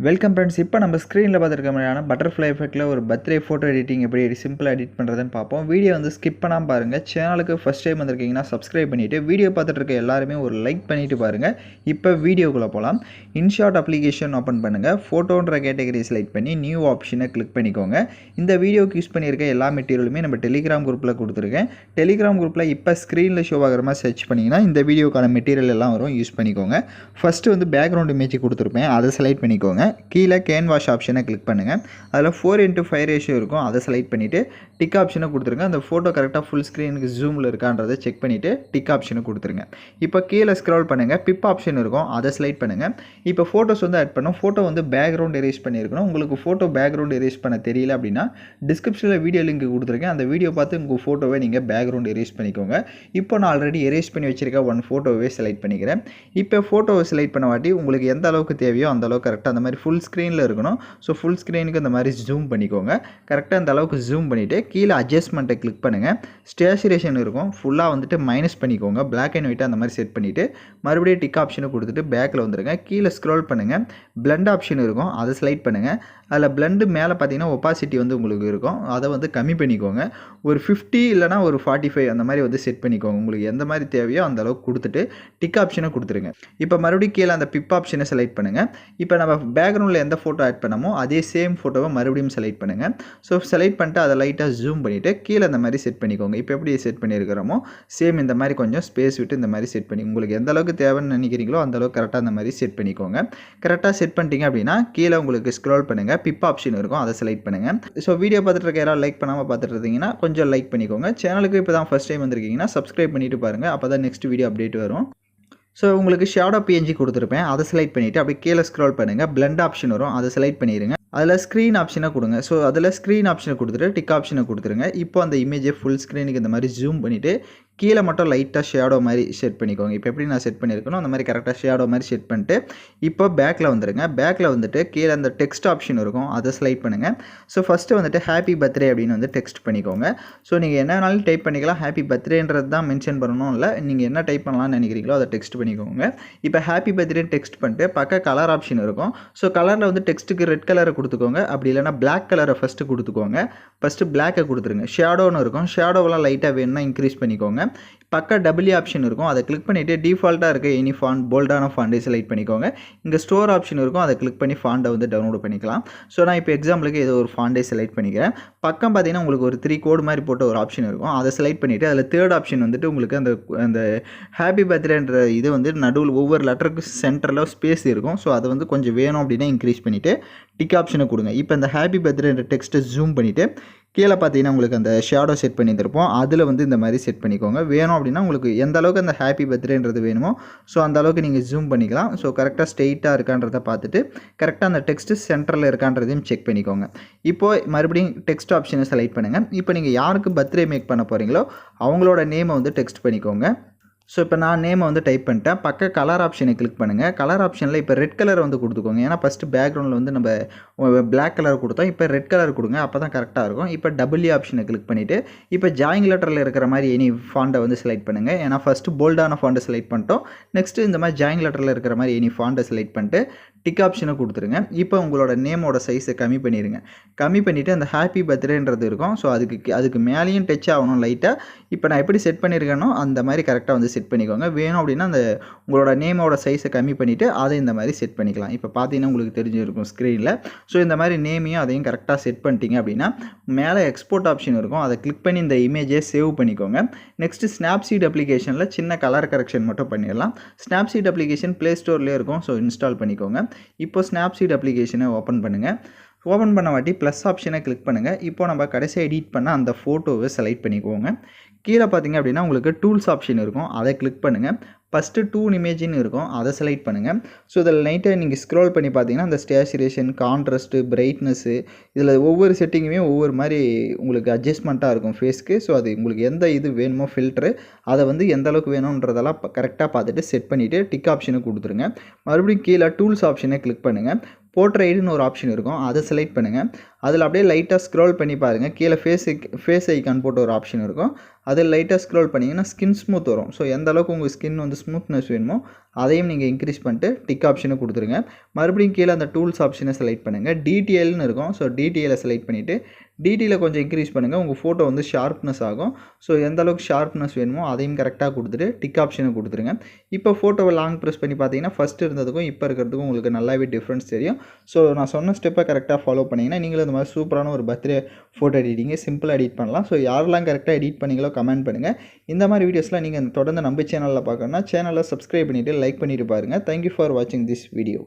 Welcome friends. இப்போ நம்ம ஸ்க்ரீனில் பார்த்துருக்க மாதிரியான பட்டர்ஃப்ளை எஃபெக்ட்டில் ஒரு பர்த்டே ஃபோட்டோ எடிட்டிங் எப்படி சிம்பிளாக எடிட் பண்ணுறதுன்னு பார்ப்போம். வீடியோ வந்து ஸ்கிப் பண்ணாமல் பாருங்கள். சேனலுக்கு ஃபஸ்ட் டைம் வந்திருக்கீங்கன்னா சப்ஸ்கிரைப் பண்ணிவிட்டு வீடியோ பார்த்துட்டு இருக்க எல்லாருமே ஒரு லைக் பண்ணிவிட்டு பாருங்கள். இப்போ வீடியோக்குள்ளே போகலாம். இன்ஷாட் அப்ளிகேஷன் ஓப்பன் பண்ணுங்கள். ஃபோட்டோன்ற கேட்டகரி செலக்ட் பண்ணி நியூ ஆப்ஷனை கிளிக் பண்ணிக்கோங்க. இந்த வீடியோக்கு யூஸ் பண்ணியிருக்க எல்லா மெட்டீரியலுமே நம்ம டெலிகிராம் குரூப்பில் கொடுத்துருக்கேன். டெலிகிராம் குரூப்பில் இப்போ ஸ்க்ரீனில் ஷோ ஆகிற மாதிரி சர்ச் பண்ணிங்கன்னா இந்த வீடியோக்கான மெட்டீரியல் எல்லாம் வரும், யூஸ் பண்ணிக்கோங்க. ஃபஸ்ட்டு வந்து பேக்ரவுண்ட் இமேஜ் கொடுத்துருப்பேன், அதை செலக்ட் பண்ணிக்கோங்க. கீழே கேன்வாஷ் ஆப்ஷனை கிளிக் பண்ணுங்கள். அதில் 4:5 ரேஷியோ இருக்கும், அதை செலக்ட் பண்ணிவிட்டு டிக் ஆப்ஷனை கொடுத்துருங்க. அந்த ஃபோட்டோ கரெக்டாக ஃபுல் ஸ்க்ரீனுக்கு ஜூமில் இருக்கான்றதை செக் பண்ணிவிட்டு டிக் ஆப்ஷனை கொடுத்துருங்க. இப்போ கீழே ஸ்க்ரால் பண்ணுங்கள், பிப் ஆப்ஷன் இருக்கும், அதை செலக்ட் பண்ணுங்கள். இப்போ ஃபோட்டோஸ் வந்து ஆட் பண்ணோம். ஃபோட்டோ வந்து பேக்ரவுண்ட் எரேஸ் பண்ணியிருக்கணும். உங்களுக்கு ஃபோட்டோ பேக்ரவுண்ட் எரேஸ் பண்ண தெரியல அப்படின்னா டிஸ்கிரிப்ஷனில் வீடியோ லிங்க் கொடுத்துருக்கேன். அந்த வீடியோ பார்த்து உங்கள் ஃபோட்டோவை நீங்கள் பேக்ரவுண்ட் எரேஸ் பண்ணிக்கோங்க. இப்போ நான் ஆல்ரெடி எரேஸ் பண்ணி வச்சுருக்க ஒன் ஃபோட்டோவே செலக்ட் பண்ணிக்கிறேன். இப்போ ஃபோட்டோவை செலக்ட் பண்ண வாட்டி உங்களுக்கு எந்த அளவுக்கு தேவையோ அந்த அளவுக்கு கரெக்டாக அந்த மாதிரி ஃபுல் ஸ்க்ரீனில் இருக்கணும். ஸோ ஃபுல் ஸ்க்ரீனுக்கு அந்த மாதிரி ஜூம் பண்ணிக்கோங்க. கரெக்டாக அந்த அளவுக்கு ஜூம் பண்ணிவிட்டு கீழே அட்ஜஸ்ட்மெண்ட்டை கிளிக் பண்ணுங்கள். ஸ்டேச்சுரேஷன் இருக்கும், ஃபுல்லாக வந்துட்டு மைனஸ் பண்ணிக்கோங்க. பிளாக் அண்ட் ஒயிட் அந்த மாதிரி செட் பண்ணிவிட்டு மறுபடியும் டிக் ஆப்ஷனை கொடுத்துட்டு பேக்கில் வந்துடுங்க. கீழே ஸ்க்ரோல் பண்ணுங்கள், பிளண்ட் ஆப்ஷன் இருக்கும், அதை செலக்ட் பண்ணுங்கள். அதில் பிளண்டு மேலே பார்த்தீங்கன்னா ஒப்பாசிட்டி வந்து உங்களுக்கு இருக்கும், அதை வந்து கம்மி பண்ணிக்கோங்க. ஒரு 50 இல்லைனா ஒரு 45 அந்த மாதிரி வந்து செட் பண்ணிக்கோங்க. உங்களுக்கு எந்த மாதிரி தேவையோ அந்த அளவுக்கு கொடுத்துட்டு டிக் ஆப்ஷனை கொடுத்துருங்க. இப்போ மறுபடியும் கீழே அந்த பிப் ஆப்ஷனை செலக்ட் பண்ணுங்கள். இப்போ நம்ம பேக்ரவுண்டில் எந்த ஃபோட்டோ ஆட் பண்ணமோ அதே சேம் ஃபோட்டோவை மறுபடியும் செலக்ட் பண்ணுங்கள். ஸோ செலக்ட் பண்ணிட்டு அதை லைட்டாக ஜூம் பண்ணிவிட்டு கீழே அந்த மாதிரி செட் பண்ணிக்கோங்க. இப்போ எப்படி செட் பண்ணியிருக்கிறோமோ சேம் இந்த மாதிரி கொஞ்சம் ஸ்பேஸ் விட்டு இந்த மாதிரி செட் பண்ணி உங்களுக்கு எந்த அளவுக்கு தேவைன்னு நினைக்கிறீங்களோ அந்த அளவுக்கு கரெக்டாக அந்த மாதிரி செட் பண்ணிக்கோங்க. கரெக்டாக செட் பண்ணிட்டீங்க அப்படின்னா கீழே உங்களுக்கு ஸ்க்ரோல் பண்ணுங்கள், பிப் ஆப்ஷன் இருக்கும், அதை செலக்ட் பண்ணுங்கள். ஸோ வீடியோ பார்த்துட்டு இருக்க யாராவது லைக் பண்ணாமல் பார்த்துட்டு இருந்தீங்கன்னா கொஞ்சம் லைக் பண்ணிக்கோங்க. சேனலுக்கு இப்போ தான் ஃபஸ்ட் டைம் வந்திருக்கீங்கன்னா சப்ஸ்கிரைப் பண்ணிவிட்டு பாருங்கள், அப்போ தான் நெக்ஸ்ட் வீடியோ அப்டேட் வரும். ஸோ உங்களுக்கு ஷேடோ பிஎன்ஜி கொடுத்துருப்பேன், அதை செலக்ட் பண்ணிவிட்டு அப்படியே கீழே ஸ்க்ரோல் பண்ணுங்கள், பிளண்ட் ஆப்ஷன் வரும், அதை செலக்ட் பண்ணிடுங்க. அதில் ஸ்க்ரீன் ஆப்ஷனை கொடுங்க. ஸோ அதில் ஸ்க்ரீன் ஆப்ஷனை கொடுத்துட்டு டிக் ஆப்ஷனை கொடுத்துருங்க. இப்போ அந்த இமேஜை ஃபுல் ஸ்க்ரீனுக்கு இந்த மாதிரி ஜூம் பண்ணிவிட்டு கீழே மட்டும் லைட்டாக ஷேடோ மாதிரி செட் பண்ணிக்கோங்க. இப்போ எப்படி நான் செட் பண்ணியிருக்கணும் அந்த மாதிரி கரெக்டாக ஷேடோ மாதிரி செட் பண்ணிட்டு இப்போ பேக்கில் வந்துடுங்க. பேக்கில் வந்துட்டு கீழே அந்த டெக்ஸ்ட் ஆப்ஷன் இருக்கும், அதை செலக்ட் பண்ணுங்கள். ஸோ ஃபஸ்ட்டு வந்துட்டு ஹாப்பி பர்த்டே அப்படின்னு வந்து டெக்ஸ்ட் பண்ணிக்கோங்க. ஸோ நீங்கள் என்ன வேணாலும் டைப் பண்ணிக்கலாம், ஹாப்பி பர்த்டேன்றது தான் மென்ஷன் பண்ணணும் இல்லை, நீங்கள் என்ன டைப் பண்ணலாம்னு நினைக்கிறீங்களோ அதை டெக்ஸ்ட் பண்ணிக்கோங்க. இப்போ ஹாப்பி பர்த்டே டெக்ஸ்ட் பண்ணிட்டு பக்கம் கலர் ஆப்ஷன் இருக்கும். ஸோ கலரில் வந்து டெக்ஸ்ட்டுக்கு ரெட் கலரை கொடுத்துக்கோங்க, அப்படி இல்லைனா பிளாக் கலரை ஃபஸ்ட்டு கொடுத்துக்கோங்க. ஃபஸ்ட்டு பிளாக்கை கொடுத்துருங்க. ஷேடோன்னு இருக்கும், ஷேடோவெலாம் லைட்டாக வேணும்னா இன்க்ரீஸ் பண்ணிக்கோங்க. பக்கம் டபிள்யூ ஆப்ஷன் இருக்கும், அதை கிளிக் பண்ணிவிட்டு டிஃபால்ட்டாக இருக்க எனி ஃபாண்ட் போல்டான ஃபாண்டை செலக்ட் பண்ணிக்கோங்க. இங்கே ஸ்டோர் ஆப்ஷன் இருக்கும், அதை கிளிக் பண்ணி ஃபாண்டை வந்து டவுன்லோட் பண்ணிக்கலாம். ஸோ நான் இப்போ எக்ஸாம்பிளுக்கு ஏதோ ஒரு ஃபாண்டை செலக்ட் பண்ணிக்கிறேன். பக்கம் பார்த்தீங்கன்னா உங்களுக்கு ஒரு 3 கோடு மாதிரி போட்ட ஒரு ஆப்ஷன் இருக்கும், அதை செலக்ட் பண்ணிவிட்டு அதில் தேர்ட் ஆப்ஷன் வந்துட்டு உங்களுக்கு அந்த ஹாப்பி பர்த்டேன்ற இது வந்து நடுவில் ஒவ்வொரு லெட்டருக்கு சென்டரில் ஸ்பேஸ் இருக்கும். ஸோ அதை வந்து கொஞ்சம் வேணும் அப்படின்னா இன்க்ரீஸ் பண்ணிவிட்டு டிக் ஆப்ஷனை கொடுங்க. இப்போ இந்த ஹாப்பி பர்த்டேன்ற டெக்ஸ்ட்டை ஜூம் பண்ணிவிட்டு கீழே பார்த்தீங்கன்னா உங்களுக்கு அந்த ஷேடோ செட் பண்ணியிருப்போம், அதில் வந்து இந்த மாதிரி செட் பண்ணிக்கோங்க. வேணும் அப்படின்னா உங்களுக்கு எந்த அளவுக்கு அந்த ஹாப்பி பர்த்டேன்றது வேணுமோ ஸோ அந்த அளவுக்கு நீங்கள் ஜூம் பண்ணிக்கலாம். ஸோ கரெக்டாக ஸ்ட்ரெயிட்டாக இருக்கான்றதை பார்த்துட்டு கரெக்டாக அந்த டெக்ஸ்ட்டு சென்டரில் இருக்கான்றதையும் செக் பண்ணிக்கோங்க. இப்போது மறுபடியும் டெக்ஸ்ட் ஆப்ஷனை செலக்ட் பண்ணுங்கள். இப்போ நீங்கள் யாருக்கு பர்த்டே மேக் பண்ண போகிறீங்களோ அவங்களோட நேமை வந்து டெக்ஸ்ட் பண்ணிக்கோங்க. ஸோ இப்போ நான் நேமை வந்து டைப் பண்ணிட்டேன். பக்கம் கலர் ஆப்ஷனை கிளிக் பண்ணுங்கள். கலர் ஆப்ஷனில் இப்போ ரெட் கலர் வந்து கொடுத்துக்கோங்க. ஏன்னா ஃபஸ்ட்டு பேக்ரவுண்டில் வந்து நம்ம பிளாக் கலர் கொடுத்தோம், இப்போ ரெட் கலர் கொடுங்க, அப்போ தான் கரெக்டாக இருக்கும். இப்போ டபிள்யூ ஆப்ஷனை கிளிக் பண்ணிவிட்டு இப்போ ஜாயிங் லெட்டரில் இருக்கிற மாதிரி எனி ஃபாண்டை வந்து செலக்ட் பண்ணுங்கள். ஏன்னா ஃபஸ்ட்டு போல்டான ஃபாண்டை செலக்ட் பண்ணிட்டோம், நெக்ஸ்ட்டு இந்த மாதிரி ஜாயிங் லெட்டரில் இருக்கிற மாதிரி எனி ஃபாண்டை செலக்ட் பண்ணிட்டு டிக் ஆப்ஷனை கொடுத்துருங்க. இப்போ உங்களோட நேமோட சைஸை கம்மி பண்ணிடுங்க. கம்மி பண்ணிவிட்டு அந்த ஹாப்பி பர்த்டேன்றது இருக்கும், ஸோ அதுக்கு மேலேயும் டச் ஆகணும் லைட்டாக. இப்போ நான் எப்படி செட் பண்ணியிருக்கேனோ அந்த மாதிரி கரெக்டாக வந்து செட் பண்ணிக்கோங்க. வேணும் அப்படின்னா அந்த உங்களோட நேமோட சைஸை கம்மி பண்ணிவிட்டு அதை இந்த மாதிரி செட் பண்ணிக்கலாம். இப்போ பார்த்தீங்கன்னா உங்களுக்கு தெரிஞ்சிருக்கும் ஸ்க்ரீனில். ஸோ இந்த மாதிரி நேமையும் அதையும் கரெக்டாக செட் பண்ணிட்டீங்க அப்படின்னா மேலே எக்ஸ்போர்ட் ஆப்ஷன் இருக்கும், அதை கிளிக் பண்ணி இந்த இமேஜை சேவ் பண்ணிக்கோங்க. நெக்ஸ்ட்டு ஸ்னாப்சீட் அப்ளிகேஷனில் சின்ன கலர் கரெக்ஷன் மட்டும் பண்ணிடலாம். ஸ்னாப்சீட் அப்ளிகேஷன் ப்ளே ஸ்டோர்லேயே இருக்கும், ஸோ இன்ஸ்டால் பண்ணிக்கோங்க. இப்போ ஸ்னாப்சீட் அப்ளிகேஷனை ஓப்பன் பண்ணுங்கள். ஓப்பன் பண்ண வாட்டி ப்ளஸ் ஆப்ஷனை கிளிக் பண்ணுங்கள். இப்போ நம்ம கடைசியாக எடிட் பண்ண அந்த ஃபோட்டோவை செலக்ட் பண்ணிக்கோங்க. கீழே பார்த்தீங்க அப்படின்னா உங்களுக்கு டூல்ஸ் ஆப்ஷன் இருக்கும், அதை கிளிக் பண்ணுங்கள். ஃபஸ்ட்டு டூன் இமேஜின்னு இருக்கும், அதை செலக்ட் பண்ணுங்கள். ஸோ இதில் நைட்டாக நீங்கள் ஸ்க்ரோல் பண்ணி பார்த்தீங்கன்னா அந்த ஸ்டேச்சுரேஷன், கான்ட்ராஸ்ட்டு, பிரைட்னஸ்ஸு இதில் ஒவ்வொரு செட்டிங்குமே ஒவ்வொரு மாதிரி உங்களுக்கு அட்ஜஸ்ட்மெண்ட்டாக இருக்கும் ஃபேஸ்க்கு. ஸோ அது உங்களுக்கு எந்த இது வேணுமோ ஃபில்ட்ரு அதை வந்து எந்த அளவுக்கு வேணுன்றதெல்லாம் கரெக்டாக பார்த்துட்டு செட் பண்ணிவிட்டு டிக் ஆப்ஷனை கொடுத்துருங்க. மறுபடியும் கீழே டூல்ஸ் ஆப்ஷனை கிளிக் பண்ணுங்கள். போர்ட்ரைட்னு ஒரு ஆப்ஷன் இருக்கும், அதை செலக்ட் பண்ணுங்கள். அதில் அப்படியே லைட்டாக ஸ்க்ரோல் பண்ணி பாருங்கள். கீழே ஃபேஸ் ஐக்கான் போட்டு ஒரு ஆப்ஷன் இருக்கும், அதில் லைட்டாக ஸ்க்ரோல் பண்ணிங்கன்னா ஸ்கின் ஸ்மூத் வரும். ஸோ எந்த அளவுக்கு உங்கள் ஸ்கின் வந்து ஸ்மூத்னஸ் வேணுமோ அதையும் நீங்கள் இன்க்ரீஸ் பண்ணிட்டு டிக் ஆப்ஷனை கொடுத்துருங்க. மறுபடியும் கீழே அந்த டூல்ஸ் ஆப்ஷனை செலக்ட் பண்ணுங்கள். டிடிஎல்னு இருக்கும், ஸோ டிடிஎலை செலக்ட் பண்ணிவிட்டு டிடியில் கொஞ்சம் இன்க்ரீஸ் பண்ணுங்கள். உங்கள் ஃபோட்டோ வந்து ஷார்ப்னஸ் ஆகும். ஸோ எந்த அளவுக்கு ஷார்ப்னஸ் வேணுமோ அதையும் கரெக்டாக கொடுத்துட்டு டிக் ஆப்ஷனை கொடுத்துருங்க. இப்போ ஃபோட்டோவை லாங் ப்ரெஸ் பண்ணி பார்த்தீங்கன்னா ஃபஸ்ட்டு இருந்ததுக்கும் இப்போ இருக்கிறதுக்கும் உங்களுக்கு நல்லாவே டிஃப்ரென்ஸ் தெரியும். ஸோ நான் சொன்ன ஸ்டெப்பை கரெக்டாக ஃபாலோ பண்ணிங்கன்னா நீங்களும் இந்த மாதிரி சூப்பரான ஒரு பர்த்டே ஃபோட்டோ எடிட்டிங்கை சிம்பிளாக எடிட் பண்ணலாம். ஸோ யாரெல்லாம் கரெக்டாக எடிட் பண்ணிங்களோ கமெண்ட் பண்ணுங்கள். இந்த மாதிரி வீடியோஸ்லாம் நீங்கள் தொடர்ந்து நம்ம சேனலில் பார்க்கணுன்னா சேனலை சப்ஸ்கிரைப் பண்ணிவிட்டு லைக் பண்ணிவிட்டு பாருங்கள். தேங்க்யூ ஃபார் வாட்சிங் திஸ் வீடியோ.